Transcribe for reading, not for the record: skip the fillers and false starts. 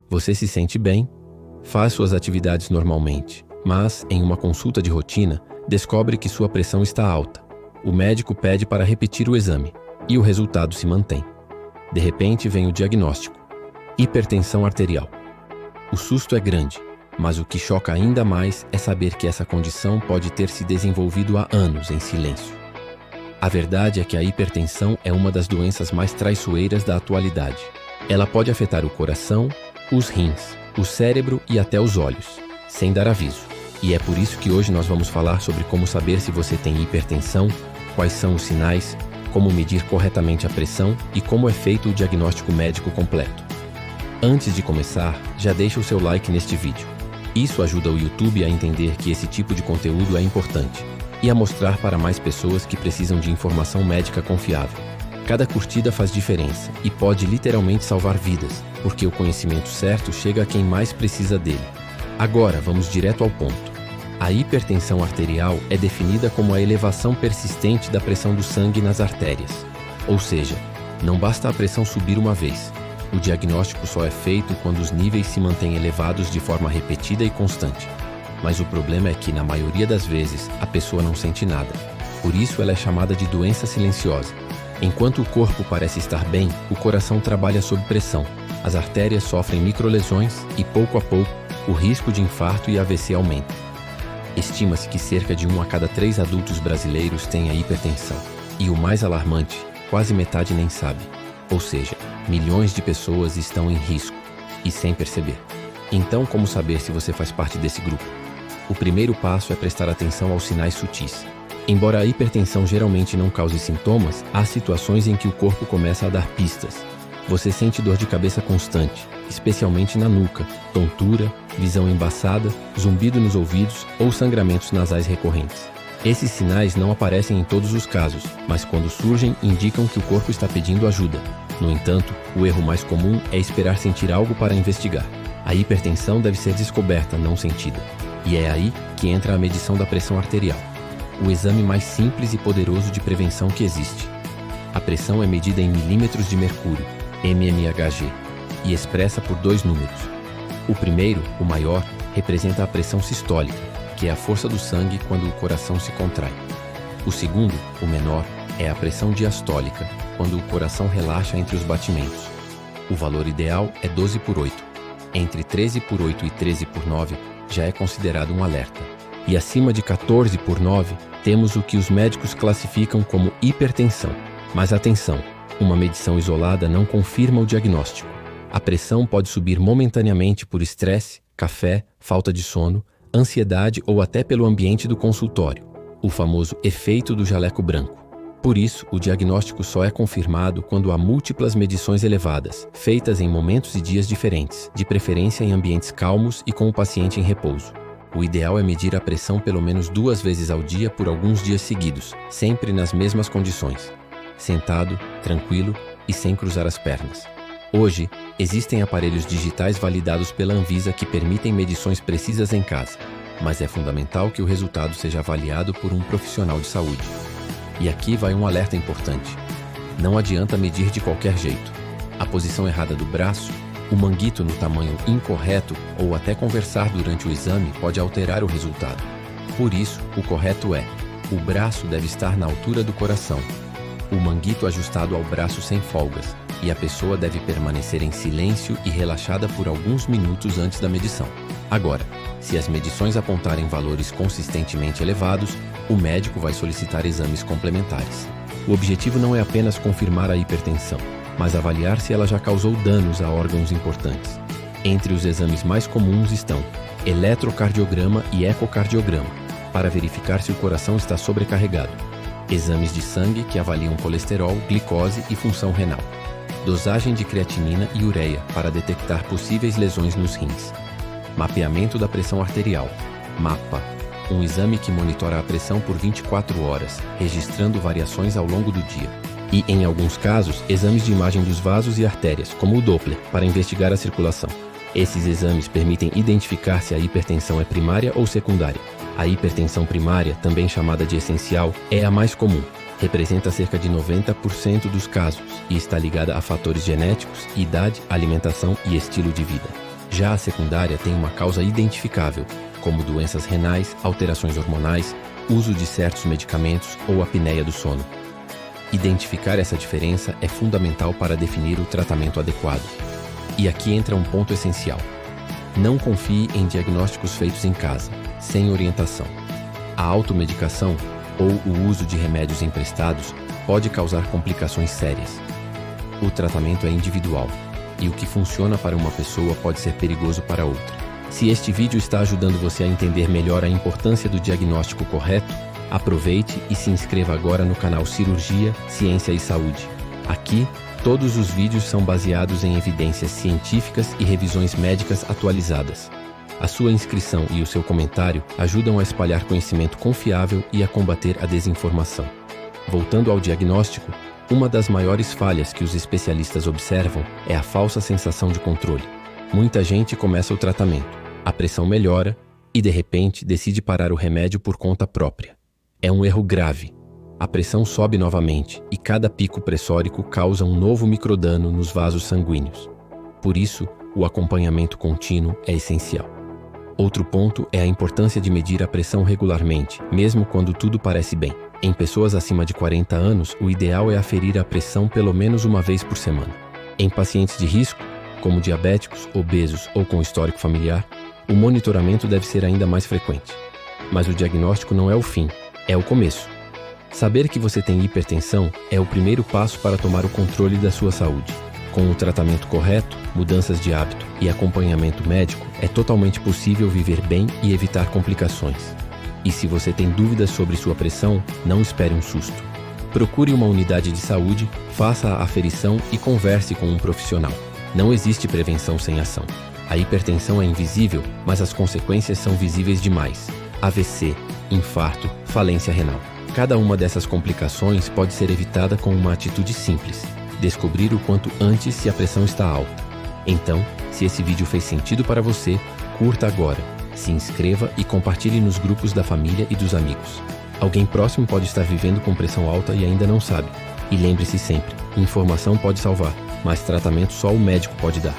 Você se sente bem, faz suas atividades normalmente, mas, em uma consulta de rotina, descobre que sua pressão está alta. O médico pede para repetir o exame, e o resultado se mantém. De repente vem o diagnóstico: hipertensão arterial. O susto é grande, mas o que choca ainda mais é saber que essa condição pode ter se desenvolvido há anos em silêncio. A verdade é que a hipertensão é uma das doenças mais traiçoeiras da atualidade. Ela pode afetar o coração, os rins, o cérebro e até os olhos, sem dar aviso. E é por isso que hoje nós vamos falar sobre como saber se você tem hipertensão, quais são os sinais, como medir corretamente a pressão e como é feito o diagnóstico médico completo. Antes de começar, já deixa o seu like neste vídeo. Isso ajuda o YouTube a entender que esse tipo de conteúdo é importante e a mostrar para mais pessoas que precisam de informação médica confiável. Cada curtida faz diferença e pode literalmente salvar vidas, porque o conhecimento certo chega a quem mais precisa dele. Agora vamos direto ao ponto. A hipertensão arterial é definida como a elevação persistente da pressão do sangue nas artérias. Ou seja, não basta a pressão subir uma vez. O diagnóstico só é feito quando os níveis se mantêm elevados de forma repetida e constante. Mas o problema é que, na maioria das vezes, a pessoa não sente nada. Por isso ela é chamada de doença silenciosa. Enquanto o corpo parece estar bem, o coração trabalha sob pressão. As artérias sofrem microlesões e, pouco a pouco, o risco de infarto e AVC aumenta. Estima-se que cerca de 1 a cada 3 adultos brasileiros tem a hipertensão. E o mais alarmante, quase metade nem sabe. Ou seja, milhões de pessoas estão em risco, e sem perceber. Então, como saber se você faz parte desse grupo? O primeiro passo é prestar atenção aos sinais sutis. Embora a hipertensão geralmente não cause sintomas, há situações em que o corpo começa a dar pistas. Você sente dor de cabeça constante, especialmente na nuca, tontura, visão embaçada, zumbido nos ouvidos ou sangramentos nasais recorrentes. Esses sinais não aparecem em todos os casos, mas quando surgem, indicam que o corpo está pedindo ajuda. No entanto, o erro mais comum é esperar sentir algo para investigar. A hipertensão deve ser descoberta, não sentida. E é aí que entra a medição da pressão arterial, o exame mais simples e poderoso de prevenção que existe. A pressão é medida em milímetros de mercúrio, mmHg, e expressa por 2 números. O primeiro, o maior, representa a pressão sistólica, que é a força do sangue quando o coração se contrai. O segundo, o menor, é a pressão diastólica, quando o coração relaxa entre os batimentos. O valor ideal é 12/8. Entre 13/8 e 13/9 já é considerado um alerta. E acima de 14/9 temos o que os médicos classificam como hipertensão. Mas atenção, uma medição isolada não confirma o diagnóstico. A pressão pode subir momentaneamente por estresse, café, falta de sono, ansiedade ou até pelo ambiente do consultório, o famoso efeito do jaleco branco. Por isso, o diagnóstico só é confirmado quando há múltiplas medições elevadas, feitas em momentos e dias diferentes, de preferência em ambientes calmos e com o paciente em repouso. O ideal é medir a pressão pelo menos 2 vezes ao dia por alguns dias seguidos, sempre nas mesmas condições: sentado, tranquilo e sem cruzar as pernas. Hoje, existem aparelhos digitais validados pela Anvisa que permitem medições precisas em casa, mas é fundamental que o resultado seja avaliado por um profissional de saúde. E aqui vai um alerta importante. Não adianta medir de qualquer jeito. A posição errada do braço, o manguito no tamanho incorreto ou até conversar durante o exame pode alterar o resultado. Por isso, o correto é: o braço deve estar na altura do coração, o manguito ajustado ao braço sem folgas, e a pessoa deve permanecer em silêncio e relaxada por alguns minutos antes da medição. Agora, se as medições apontarem valores consistentemente elevados, o médico vai solicitar exames complementares. O objetivo não é apenas confirmar a hipertensão, mas avaliar se ela já causou danos a órgãos importantes. Entre os exames mais comuns estão eletrocardiograma e ecocardiograma, para verificar se o coração está sobrecarregado. Exames de sangue que avaliam colesterol, glicose e função renal. Dosagem de creatinina e ureia para detectar possíveis lesões nos rins. Mapeamento da pressão arterial, MAPA, um exame que monitora a pressão por 24 horas, registrando variações ao longo do dia. E, em alguns casos, exames de imagem dos vasos e artérias, como o Doppler, para investigar a circulação. Esses exames permitem identificar se a hipertensão é primária ou secundária. A hipertensão primária, também chamada de essencial, é a mais comum. Representa cerca de 90% dos casos e está ligada a fatores genéticos, idade, alimentação e estilo de vida. Já a secundária tem uma causa identificável, como doenças renais, alterações hormonais, uso de certos medicamentos ou apneia do sono. Identificar essa diferença é fundamental para definir o tratamento adequado. E aqui entra um ponto essencial. Não confie em diagnósticos feitos em casa, sem orientação. A automedicação ou o uso de remédios emprestados pode causar complicações sérias. O tratamento é individual, e o que funciona para uma pessoa pode ser perigoso para outra. Se este vídeo está ajudando você a entender melhor a importância do diagnóstico correto, aproveite e se inscreva agora no canal Cirurgia, Ciência e Saúde. Aqui, todos os vídeos são baseados em evidências científicas e revisões médicas atualizadas. A sua inscrição e o seu comentário ajudam a espalhar conhecimento confiável e a combater a desinformação. Voltando ao diagnóstico, uma das maiores falhas que os especialistas observam é a falsa sensação de controle. Muita gente começa o tratamento, a pressão melhora e, de repente, decide parar o remédio por conta própria. É um erro grave. A pressão sobe novamente e cada pico pressórico causa um novo microdano nos vasos sanguíneos. Por isso, o acompanhamento contínuo é essencial. Outro ponto é a importância de medir a pressão regularmente, mesmo quando tudo parece bem. Em pessoas acima de 40 anos, o ideal é aferir a pressão pelo menos uma vez por semana. Em pacientes de risco, como diabéticos, obesos ou com histórico familiar, o monitoramento deve ser ainda mais frequente. Mas o diagnóstico não é o fim, é o começo. Saber que você tem hipertensão é o primeiro passo para tomar o controle da sua saúde. Com o tratamento correto, mudanças de hábito e acompanhamento médico, é totalmente possível viver bem e evitar complicações. E se você tem dúvidas sobre sua pressão, não espere um susto. Procure uma unidade de saúde, faça a aferição e converse com um profissional. Não existe prevenção sem ação. A hipertensão é invisível, mas as consequências são visíveis demais. AVC, infarto, falência renal. Cada uma dessas complicações pode ser evitada com uma atitude simples: descobrir o quanto antes se a pressão está alta. Então, se esse vídeo fez sentido para você, curta agora, se inscreva e compartilhe nos grupos da família e dos amigos. Alguém próximo pode estar vivendo com pressão alta e ainda não sabe. E lembre-se sempre, informação pode salvar, mas tratamento só o médico pode dar.